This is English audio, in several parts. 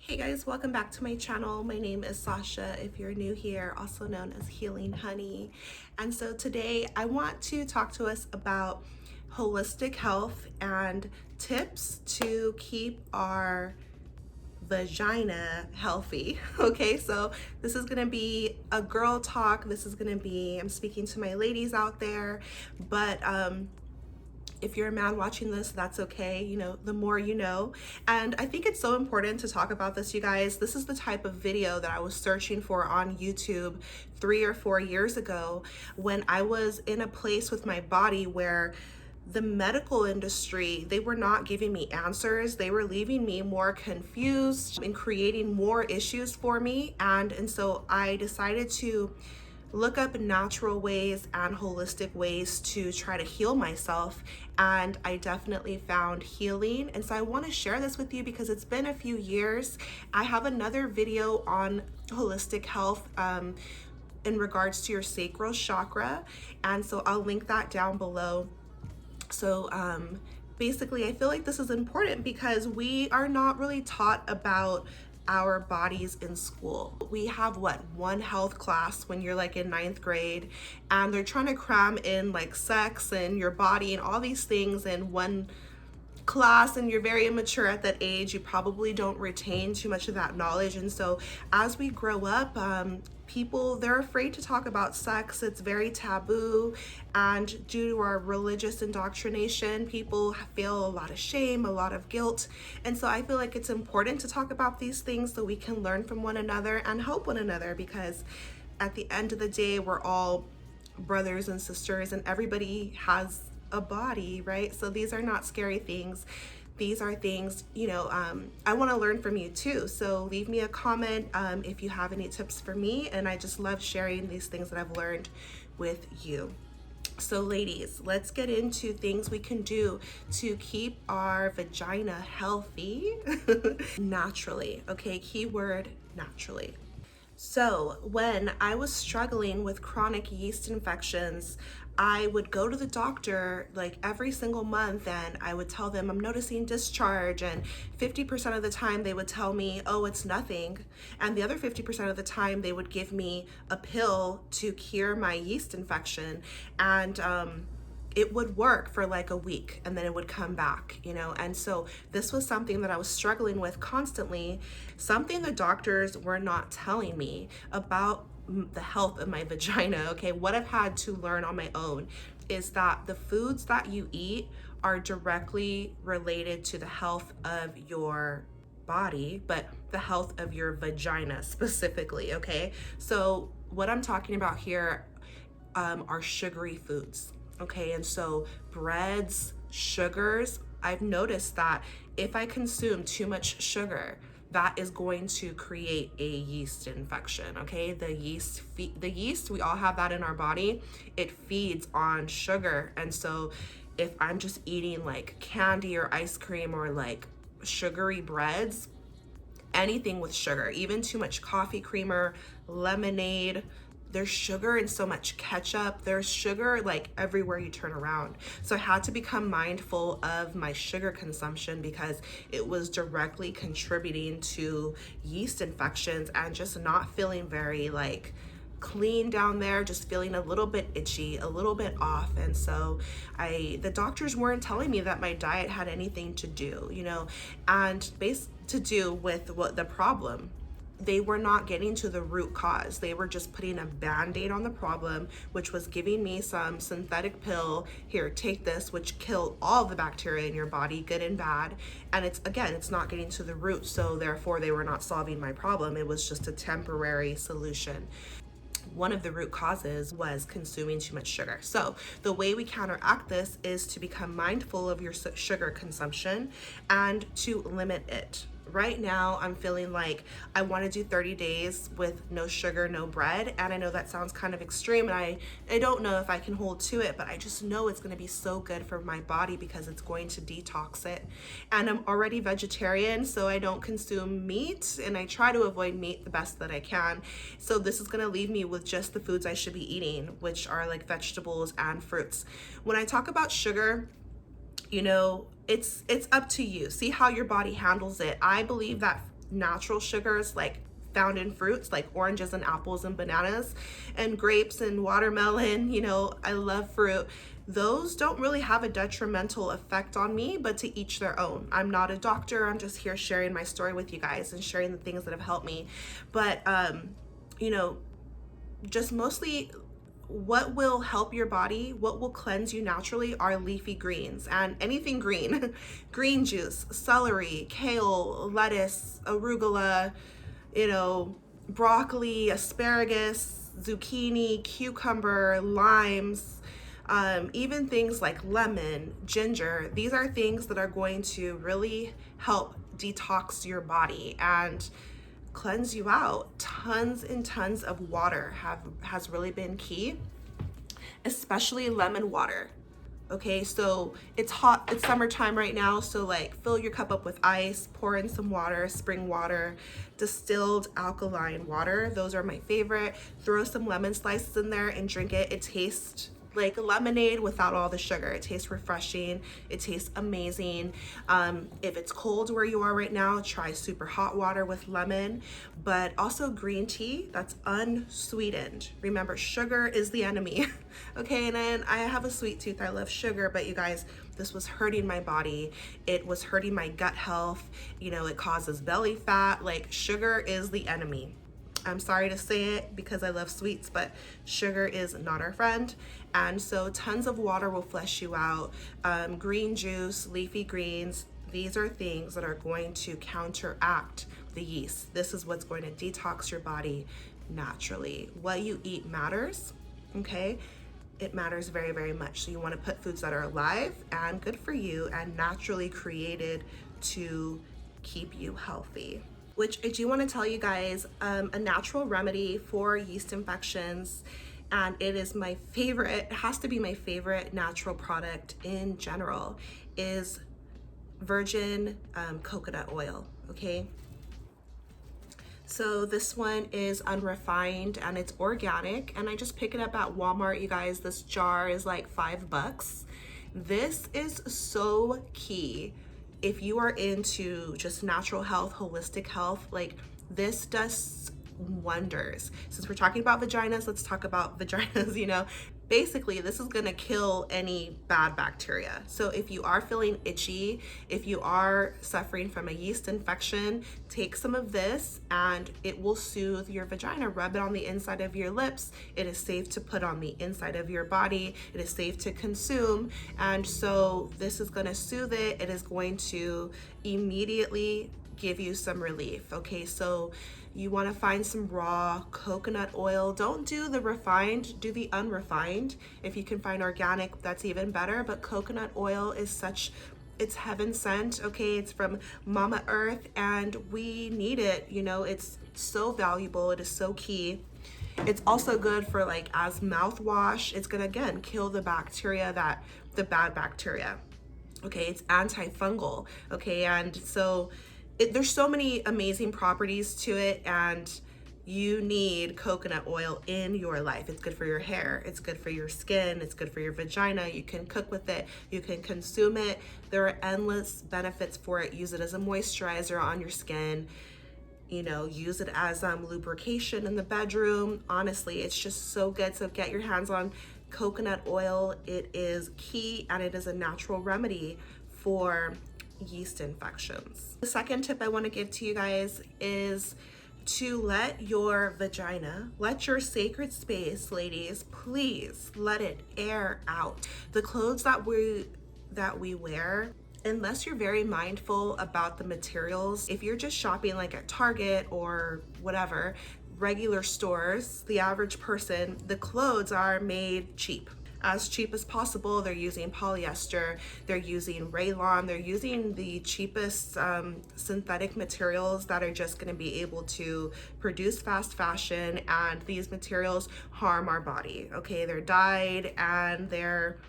Hey guys, welcome back to my channel. My name is Sasha, if you're new here, also known as Healing Honey. And so today I want to talk to us about holistic health and tips to keep our vagina healthy. Okay, so this is gonna be a girl talk. I'm speaking to my ladies out there, but if you're a man watching this, that's okay. You know, the more you know. And I think it's so important to talk about this, you guys. This is the type of video that I was searching for on YouTube 3 or 4 years ago when I was in a place with my body where the medical industry, they were not giving me answers. They were leaving me more confused and creating more issues for me. And so I decided to look up natural ways and holistic ways to try to heal myself, and I definitely found healing. And so I want to share this with you because it's been a few years. I have another video on holistic health in regards to your sacral chakra, and so I'll link that down below. So basically I feel like this is important because we are not really taught about our bodies in school. We have one health class when you're like in 9th grade, and they're trying to cram in like sex and your body and all these things in one class, and you're very immature at that age. You probably don't retain too much of that knowledge. And so as we grow up, people, they're afraid to talk about sex. It's very taboo, and due to our religious indoctrination, people feel a lot of shame, a lot of guilt. And so I feel like it's important to talk about these things so we can learn from one another and help one another, because at the end of the day, we're all brothers and sisters, and everybody has a body, right? So these are not scary things. These are things, I want to learn from you too. So leave me a comment if you have any tips for me. And I just love sharing these things that I've learned with you. So ladies, let's get into things we can do to keep our vagina healthy naturally. Okay, keyword naturally. So when I was struggling with chronic yeast infections, I would go to the doctor like every single month, and I would tell them I'm noticing discharge, and 50% of the time they would tell me, oh, it's nothing. And the other 50% of the time they would give me a pill to cure my yeast infection. And it would work for like a week and then it would come back, And so this was something that I was struggling with constantly, something the doctors were not telling me about the health of my vagina. Okay, what I've had to learn on my own is that the foods that you eat are directly related to the health of your body, but the health of your vagina specifically. Okay, so what I'm talking about here are sugary foods. Okay, and so breads, sugars, I've noticed that if I consume too much sugar, that is going to create a yeast infection. Okay, the yeast, we all have that in our body. It feeds on sugar. And so if I'm just eating like candy or ice cream or like sugary breads, anything with sugar, even too much coffee creamer, lemonade, there's sugar in so much ketchup. There's sugar like everywhere you turn around. So I had to become mindful of my sugar consumption because it was directly contributing to yeast infections and just not feeling very like clean down there, just feeling a little bit itchy, a little bit off. And so the doctors weren't telling me that my diet had anything to do, and to do with what the problem. They were not getting to the root cause. They were just putting a band-aid on the problem, which was giving me some synthetic pill. Here, take this, which kill all the bacteria in your body, good and bad. And it's not getting to the root. So therefore they were not solving my problem. It was just a temporary solution. One of the root causes was consuming too much sugar. So the way we counteract this is to become mindful of your sugar consumption and to limit it. Right now, I'm feeling like I want to do 30 days with no sugar, no bread. And I know that sounds kind of extreme, and I don't know if I can hold to it, but I just know it's going to be so good for my body because it's going to detox it. And I'm already vegetarian, so I don't consume meat, and I try to avoid meat the best that I can. So this is going to leave me with just the foods I should be eating, which are like vegetables and fruits. When I talk about sugar, it's up to you. See how your body handles it. I believe that natural sugars like found in fruits like oranges and apples and bananas and grapes and watermelon. You know, I love fruit. Those don't really have a detrimental effect on me, but to each their own. I'm not a doctor. I'm just here sharing my story with you guys and sharing the things that have helped me. But, you know, just mostly what will help your body, what will cleanse you naturally are leafy greens and anything green. Green juice, celery, kale, lettuce, arugula, you know, broccoli, asparagus, zucchini, cucumber, limes, even things like lemon, ginger. These are things that are going to really help detox your body and cleanse you out. Tons and tons of water has really been key, especially lemon water. Okay, so it's hot, it's summertime right now, so like fill your cup up with ice, pour in some water, spring water, distilled alkaline water. Those are my favorite. Throw some lemon slices in there and drink it. It tastes like lemonade without all the sugar. It tastes refreshing. It tastes amazing. If it's cold where you are right now, try super hot water with lemon, but also green tea that's unsweetened. Remember, sugar is the enemy. Okay, and then I have a sweet tooth. I love sugar, but you guys, this was hurting my body. It was hurting my gut health. You know, it causes belly fat. Like, sugar is the enemy. I'm sorry to say it because I love sweets, but sugar is not our friend. And so tons of water will flush you out. Green juice, leafy greens, these are things that are going to counteract the yeast. This is what's going to detox your body naturally. What you eat matters, okay? It matters very, very much. So you want to put foods that are alive and good for you and naturally created to keep you healthy. Which I do want to tell you guys, a natural remedy for yeast infections, and it is my favorite, it has to be my favorite natural product in general, is virgin coconut oil, okay? So this one is unrefined and it's organic, and I just pick it up at Walmart, you guys. This jar is like $5. This is so key if you are into just natural health, holistic health. Like, this does wonders. Since we're talking about vaginas, let's talk about vaginas. You know, basically this is gonna kill any bad bacteria. So if you are feeling itchy, if you are suffering from a yeast infection, take some of this and it will soothe your vagina. Rub it on the inside of your lips. It is safe to put on the inside of your body. It is safe to consume. And so this is gonna soothe it. It is going to immediately give you some relief. Okay, so you want to find some raw coconut oil. Don't do the refined, do the unrefined. If you can find organic, that's even better. But coconut oil is such, it's heaven sent. Okay, it's from Mama Earth and we need it. You know, it's so valuable. It is so key. It's also good for like as mouthwash. It's gonna, again, kill the bacteria, the bad bacteria. Okay, it's antifungal. Okay, and so there's so many amazing properties to it, and you need coconut oil in your life. It's good for your hair, it's good for your skin, it's good for your vagina. You can cook with it, you can consume it. There are endless benefits for it. Use it as a moisturizer on your skin. You know, use it as lubrication in the bedroom. Honestly, it's just so good. So get your hands on coconut oil. It is key and it is a natural remedy for yeast infections. The second tip I want to give to you guys is to let your vagina, let your sacred space, ladies, please let it air out. The clothes that we wear, unless you're very mindful about the materials, if you're just shopping like at Target or whatever, regular stores, the average person, the clothes are made cheap. As cheap as possible. They're using polyester, they're using rayon, they're using the cheapest synthetic materials that are just going to be able to produce fast fashion, and these materials harm our body. Okay, they're dyed and they're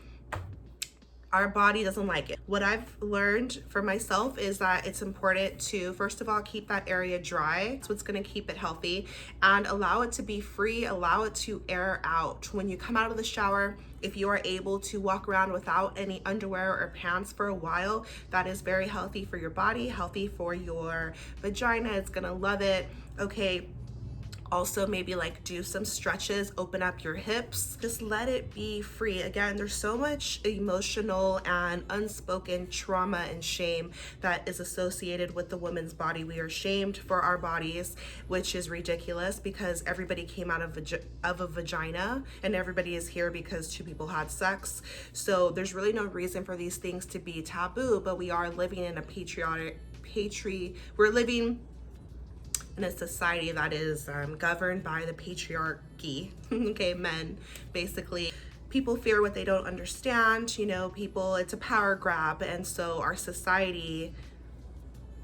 Our body doesn't like it. What I've learned for myself is that it's important to, first of all, keep that area dry. That's what's gonna keep it healthy, and allow it to be free, allow it to air out. When you come out of the shower, if you are able to walk around without any underwear or pants for a while, that is very healthy for your body, healthy for your vagina. It's gonna love it, okay? Also, maybe like do some stretches, open up your hips, just let it be free. Again, there's so much emotional and unspoken trauma and shame that is associated with the woman's body. We are shamed for our bodies, which is ridiculous because everybody came out of a vagina, and everybody is here because two people had sex. So there's really no reason for these things to be taboo, but we are living in a we're living in a society that is governed by the patriarchy, okay, men, basically. People fear what they don't understand, you know, it's a power grab, and so our society,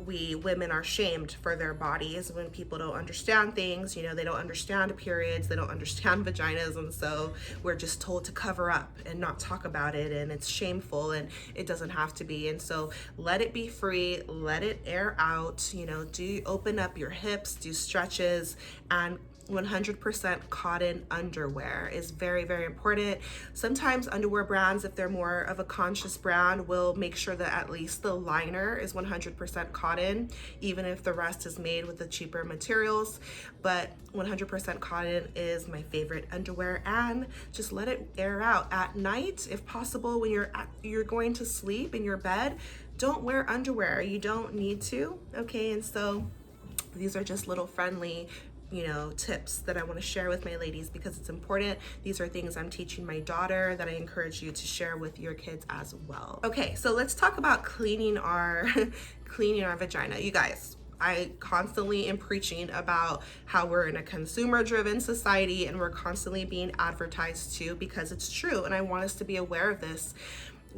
we women are shamed for their bodies when people don't understand things, you know, they don't understand periods, they don't understand vaginas, and so we're just told to cover up and not talk about it, and it's shameful, and it doesn't have to be. And so let it be free, let it air out, you know, open up your hips, do stretches, and 100% cotton underwear is very, very important. Sometimes underwear brands, if they're more of a conscious brand, will make sure that at least the liner is 100% cotton, even if the rest is made with the cheaper materials. But 100% cotton is my favorite underwear, and just let it air out at night if possible. When you're going to sleep in your bed, don't wear underwear. You don't need to, okay? And so these are just little friendly, you know, tips that I want to share with my ladies because it's important. These are things I'm teaching my daughter that I encourage you to share with your kids as well. Okay, so let's talk about cleaning our cleaning our vagina. You guys, I constantly am preaching about how we're in a consumer-driven society, and we're constantly being advertised to, because it's true, and I want us to be aware of this.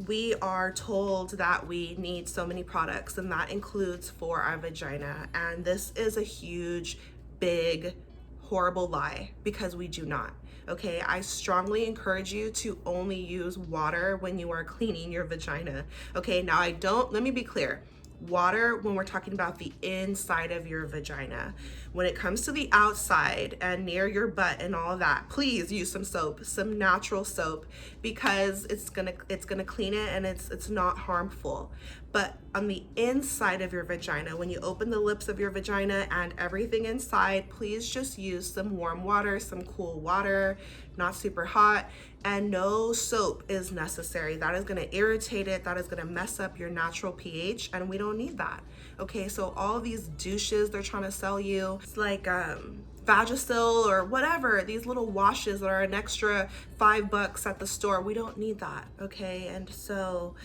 We are told that we need so many products, and that includes for our vagina, and this is a huge, big, horrible lie, because we do not. Okay, I strongly encourage you to only use water when you are cleaning your vagina. Okay, now let me be clear. Water when we're talking about the inside of your vagina. When it comes to the outside and near your butt and all of that, please use some soap, some natural soap, because it's gonna clean it, and it's not harmful. But on the inside of your vagina, when you open the lips of your vagina and everything inside, please just use some warm water, some cool water, not super hot, and no soap is necessary. That is gonna irritate it, that is gonna mess up your natural pH, and we don't need that. Okay, so all these douches they're trying to sell you, it's like Vagisil or whatever, these little washes that are an extra $5 at the store, we don't need that, okay? And so,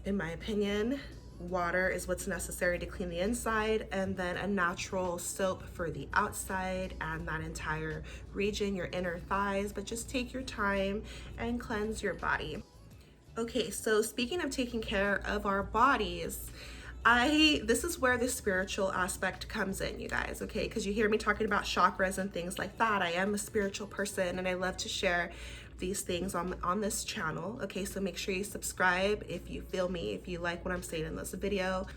in my opinion, water is what's necessary to clean the inside, and then a natural soap for the outside and that entire region, your inner thighs. But just take your time and cleanse your body. Okay, so speaking of taking care of our bodies, this is where the spiritual aspect comes in, you guys, okay? Because you hear me talking about chakras and things like that. I am a spiritual person, and I love to share these things on this channel, okay? So make sure you subscribe if you feel me, if you like what I'm saying in this video.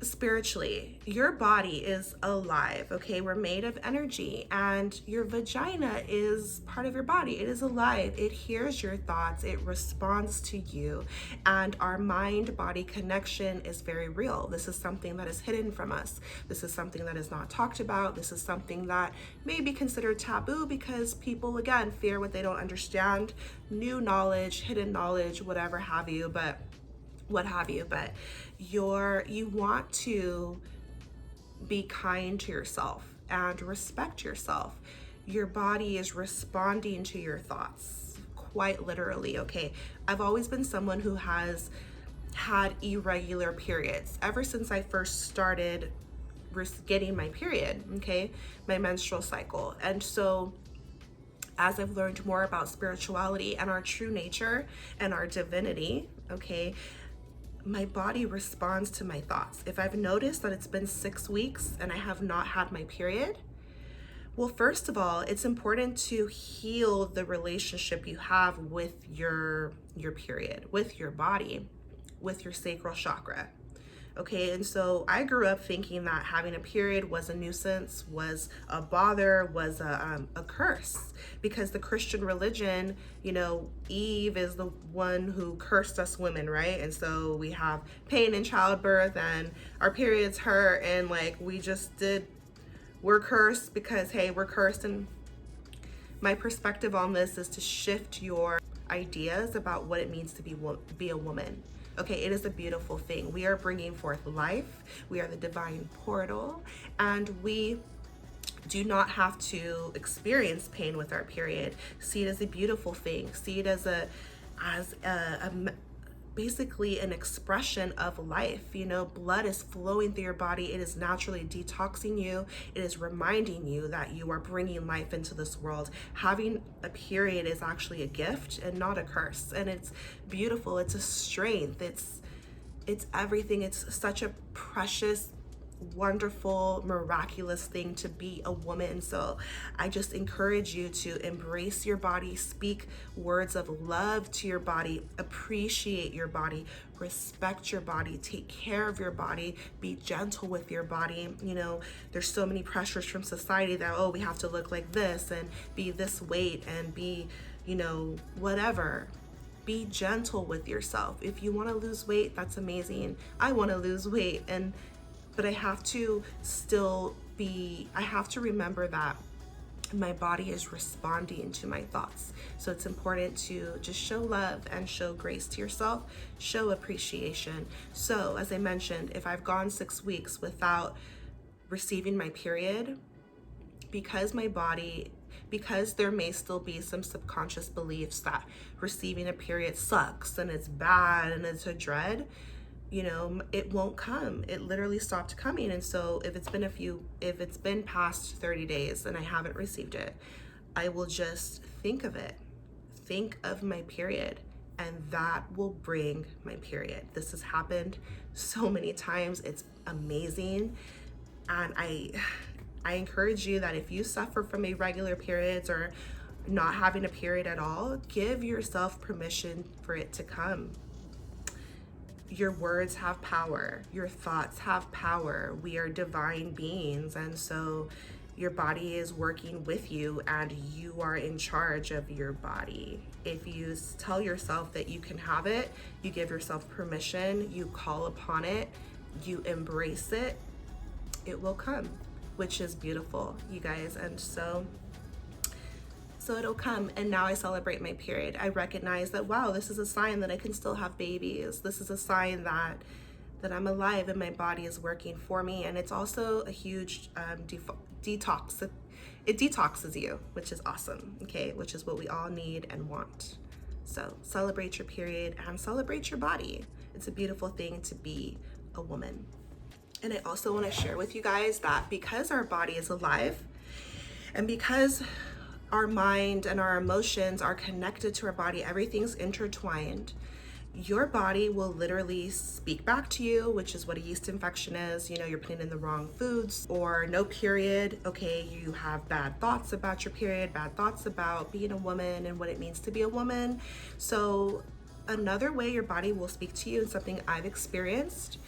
Spiritually, your body is alive, okay? We're made of energy, and your vagina is part of your body. It is alive. It hears your thoughts. It responds to you, and our mind-body connection is very real. This is something that is hidden from us. This is something that is not talked about. This is something that may be considered taboo because people, again, fear what they don't understand, new knowledge, hidden knowledge, whatever have you, but you want to be kind to yourself and respect yourself. Your body is responding to your thoughts, quite literally, okay? I've always been someone who has had irregular periods ever since I first started getting my period, okay? My menstrual cycle. And so as I've learned more about spirituality and our true nature and our divinity, okay, my body responds to my thoughts. If I've noticed that it's been 6 weeks and I have not had my period, Well, first of all, it's important to heal the relationship you have with your period, with your body, with your sacral chakra. Okay, and so I grew up thinking that having a period was a nuisance, was a bother, was a curse, because the Christian religion, you know, Eve is the one who cursed us women, right? And so we have pain in childbirth and our periods hurt, and like we're cursed because, hey, we're cursed. And my perspective on this is to shift your ideas about what it means to be a woman. Okay, it is a beautiful thing. We are bringing forth life. We are the divine portal, and we do not have to experience pain with our period. See it as a beautiful thing. See it as a basically an expression of life. You know, blood is flowing through your body. It is naturally detoxing you. It is reminding you that you are bringing life into this world. Having a period is actually a gift and not a curse. And it's beautiful. It's a strength. It's everything. It's such a precious, wonderful, miraculous thing to be a woman. So I just encourage you to embrace your body, speak words of love to your body, appreciate your body, respect your body, take care of your body, be gentle with your body. You know, there's so many pressures from society that, oh, we have to look like this and be this weight and be, you know, whatever. Be gentle with yourself. If you want to lose weight, that's amazing. I want to lose weight, but I have to I have to remember that my body is responding to my thoughts. So it's important to just show love and show grace to yourself, show appreciation. So as I mentioned, if I've gone 6 weeks without receiving my period, because there may still be some subconscious beliefs that receiving a period sucks and it's bad and it's a dread, you know, it won't come. It literally stopped coming. And so if it's been past 30 days and I haven't received it, I will just think of it. Think of my period, and that will bring my period. This has happened so many times. It's amazing. And I encourage you that if you suffer from irregular periods or not having a period at all, give yourself permission for it to come. Your words have power. Your thoughts have power. We are divine beings. And so your body is working with you, and you are in charge of your body. If you tell yourself that you can have it, you give yourself permission, you call upon it, you embrace it, it will come, which is beautiful, you guys. And so it'll come. And now I celebrate my period. I recognize that, wow, this is a sign that I can still have babies. This is a sign that I'm alive and my body is working for me. And it's also a huge detox. It detoxes you, which is awesome, okay? Which is what we all need and want. So celebrate your period and celebrate your body. It's a beautiful thing to be a woman. And I also want to share with you guys that because our body is alive, and because our mind and our emotions are connected to our body, everything's intertwined, your body will literally speak back to you, which is what a yeast infection is. You know, you're putting in the wrong foods, or no period. Okay, you have bad thoughts about your period, bad thoughts about being a woman and what it means to be a woman. So another way your body will speak to you, and something I've experienced,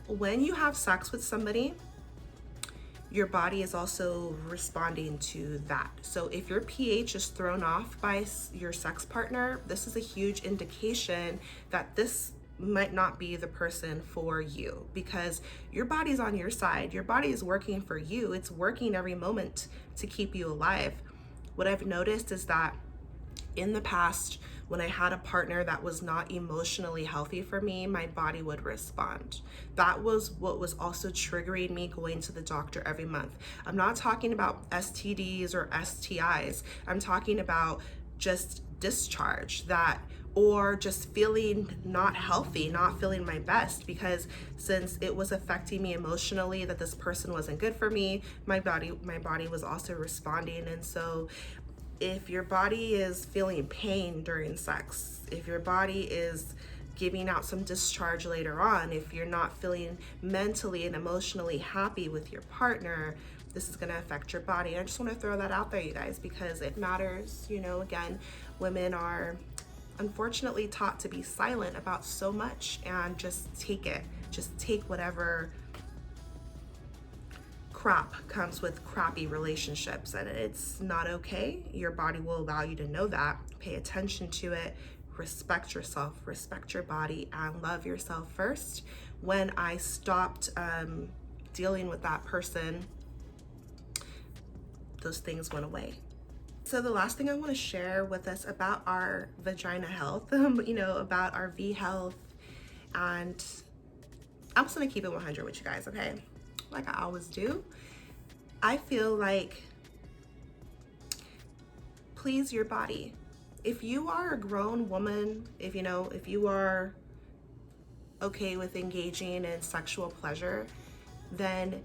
when you have sex with somebody, your body is also responding to that. So if your pH is thrown off by your sex partner, this is a huge indication that this might not be the person for you, because your body's on your side. Your body is working for you. It's working every moment to keep you alive. What I've noticed is that in the past, when I had a partner that was not emotionally healthy for me, my body would respond. That was what was also triggering me going to the doctor every month. I'm not talking about STDs or STIs. I'm talking about just discharge, or just feeling not healthy, not feeling my best, because since it was affecting me emotionally that this person wasn't good for me, my body was also responding. And so if your body is feeling pain during sex, if your body is giving out some discharge later on, if you're not feeling mentally and emotionally happy with your partner, this is going to affect your body. I just want to throw that out there, you guys, because it matters. You know, again, women are unfortunately taught to be silent about so much, and just take whatever crap comes with crappy relationships, and it's not okay. Your body will allow you to know that. Pay attention to it, respect yourself, respect your body, and love yourself first. When I stopped dealing with that person, those things went away. So the last thing I want to share with us about our vagina health, you know, about our V health, and I'm just gonna keep it 100 with you guys, okay? Like I always do. I feel like, please your body. If you are a grown woman, if you are okay with engaging in sexual pleasure, then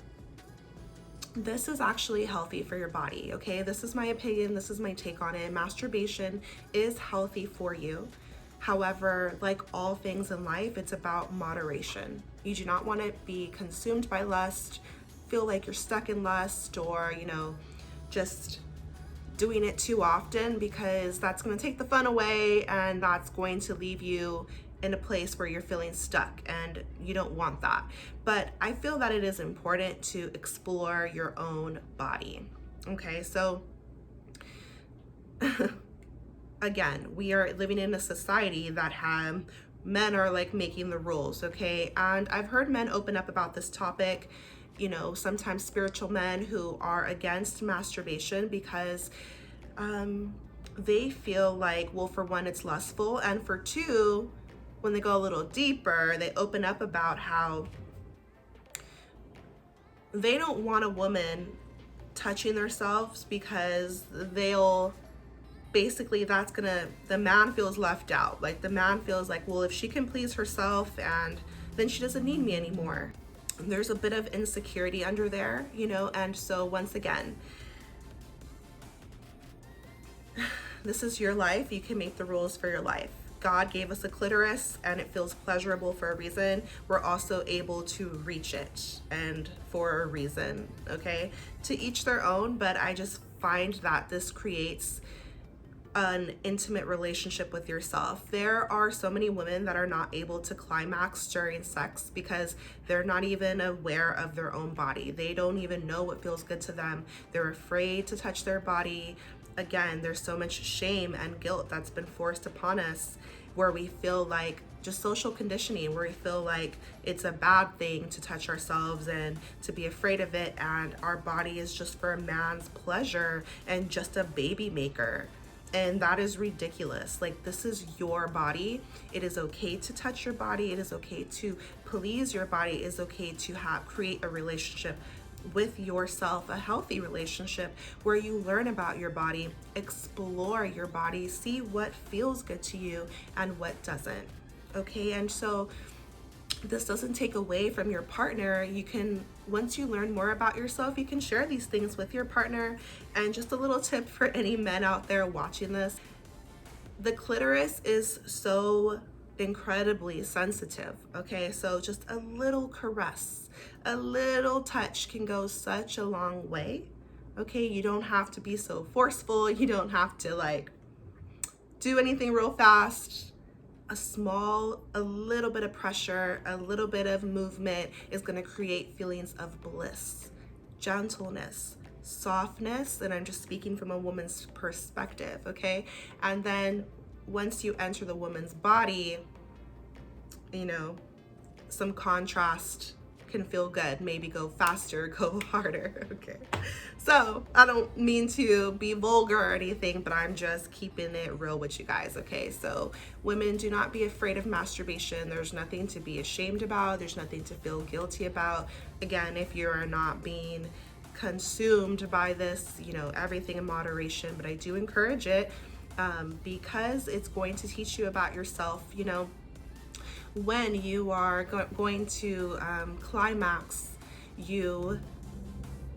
this is actually healthy for your body, okay? This is my opinion, this is my take on it. Masturbation is healthy for you. However, like all things in life, it's about moderation. You do not want to be consumed by lust, feel like you're stuck in lust, or, you know, just doing it too often, because that's going to take the fun away, and that's going to leave you in a place where you're feeling stuck, and you don't want that. But I feel that it is important to explore your own body. Okay, so again, we are living in a society that men are like making the rules, okay? And I've heard men open up about this topic, you know, sometimes spiritual men who are against masturbation because they feel like, well, for one, it's lustful, and for two, when they go a little deeper, they open up about how they don't want a woman touching themselves, because they'll basically, the man feels left out. Like the man feels like, well, if she can please herself, and then she doesn't need me anymore. There's a bit of insecurity under there, you know. And so once again, this is your life. You can make the rules for your life. God gave us a clitoris, and it feels pleasurable for a reason. We're also able to reach it, and for a reason, okay? To each their own, but I just find that this creates an intimate relationship with yourself. There are so many women that are not able to climax during sex because they're not even aware of their own body. They don't even know what feels good to them. They're afraid to touch their body. Again, there's so much shame and guilt that's been forced upon us, where we feel like, just social conditioning, where we feel like it's a bad thing to touch ourselves and to be afraid of it, and our body is just for a man's pleasure and just a baby maker. And that is ridiculous. Like, this is your body. It is okay to touch your body. It is okay to please your body. It is okay to create a relationship with yourself, a healthy relationship where you learn about your body, explore your body, see what feels good to you and what doesn't. Okay, and so this doesn't take away from your partner. You can, once you learn more about yourself, you can share these things with your partner. And just a little tip for any men out there watching this: the clitoris is so incredibly sensitive, okay? So just a little caress, a little touch can go such a long way, okay? You don't have to be so forceful. You don't have to like do anything real fast. A little bit of pressure, a little bit of movement is going to create feelings of bliss, gentleness, softness. And I'm just speaking from a woman's perspective, okay? And then once you enter the woman's body, you know, some contrast can feel good. Maybe go faster, go harder, okay? So I don't mean to be vulgar or anything, but I'm just keeping it real with you guys, okay? So women, do not be afraid of masturbation. There's nothing to be ashamed about. There's nothing to feel guilty about. Again, if you're not being consumed by this, you know, everything in moderation, but I do encourage it because it's going to teach you about yourself. You know, when you are going to climax, you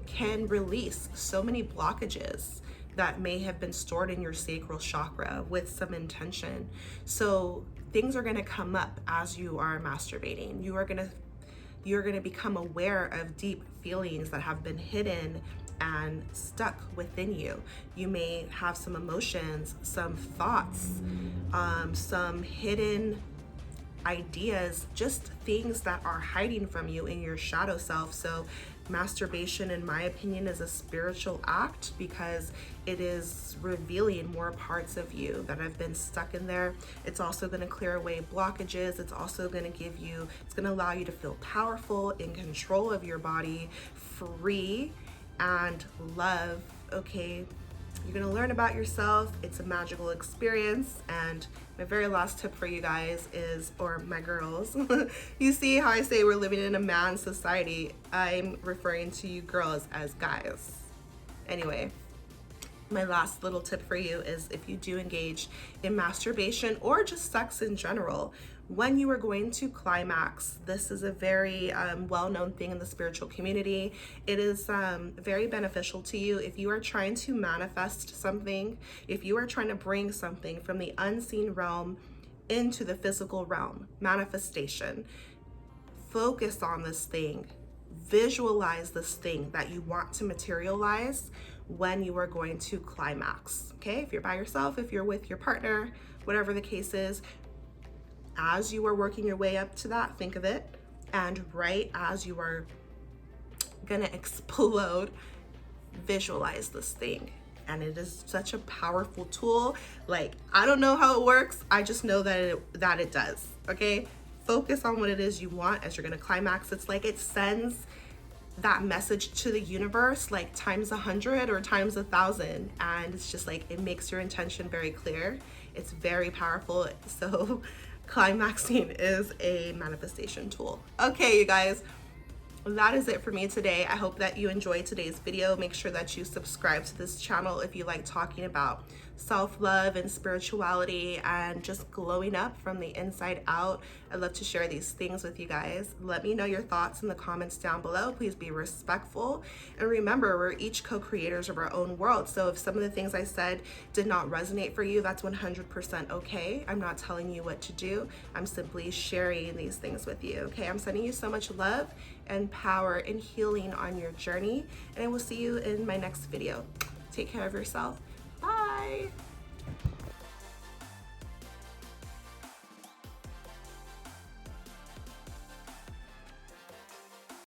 can release so many blockages that may have been stored in your sacral chakra with some intention. So things are going to come up as you are masturbating. You you're going to become aware of deep feelings that have been hidden and stuck within you. You may have some emotions, some thoughts, some hidden ideas, just things that are hiding from you in your shadow self. So masturbation, in my opinion, is a spiritual act because it is revealing more parts of you that have been stuck in there. It's also going to clear away blockages. It's also going to give you, it's going to allow you to feel powerful, in control of your body, free, and love. Okay, you're gonna learn about yourself. It's a magical experience. And my very last tip for you guys is, or my girls, you see how I say we're living in a man society? I'm referring to you girls as guys. Anyway, my last little tip for you is, if you do engage in masturbation or just sex in general, when you are going to climax, this is a very well-known thing in the spiritual community. It is very beneficial to you if you are trying to manifest something, if you are trying to bring something from the unseen realm into the physical realm, manifestation. Focus on this thing. Visualize this thing that you want to materialize when you are going to climax. Okay, if you're by yourself, if you're with your partner, whatever the case is, as you are working your way up to that, think of it, and right as you are gonna explode, visualize this thing. And it is such a powerful tool. Like, I don't know how it works, I just know that it does. Okay, focus on what it is you want as you're gonna climax. It's like it sends that message to the universe like times 100 or times 1,000, and it's just like, it makes your intention very clear. It's very powerful. So climaxing is a manifestation tool. Okay, you guys, that is it for me today. I hope that you enjoyed today's video. Make sure that you subscribe to this channel if you like talking about self-love and spirituality and just glowing up from the inside out. I'd love to share these things with you guys. Let me know your thoughts in the comments down below. Please be respectful. And remember, we're each co-creators of our own world. So if some of the things I said did not resonate for you, that's 100% okay. I'm not telling you what to do. I'm simply sharing these things with you. Okay, I'm sending you so much love and power and healing on your journey. And I will see you in my next video. Take care of yourself. Bye.